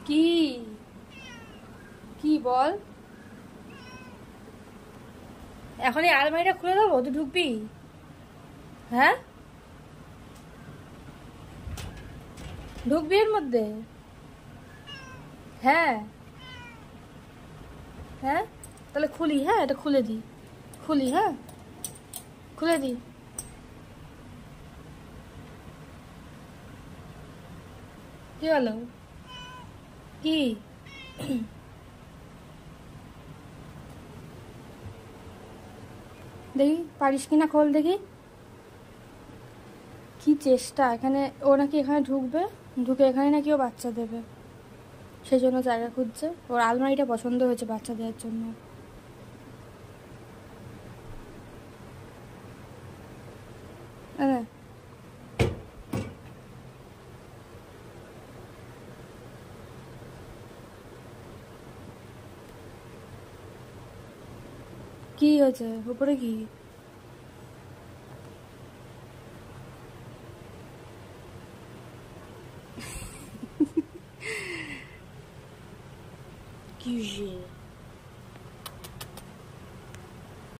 কি কি বল? এখন এই আলমারিটা খুলে দেবো, তুই ঢুকবি? হ্যাঁ, ঢুকবি এর মধ্যে? হ্যাঁ হ্যাঁ, তাহলে খুলি। হ্যাঁ, এটা খুলে দিই, খুলি। হ্যাঁ, খুলে দিই। কি হলো? কি? দেখি পারিস কিনা, খোল দেখি। কি চেষ্টা! এখানে ও নাকি এখানে ঢুকবে, ঢুকে এখানে নাকি ও বাচ্চা দেবে, সেই জন্য জায়গা খুঁজছে। ওর আলমারিটা পছন্দ হয়েছে বাচ্চা দেওয়ার জন্য। হ্যাঁ, কি হয়েছে উপরে? কি কি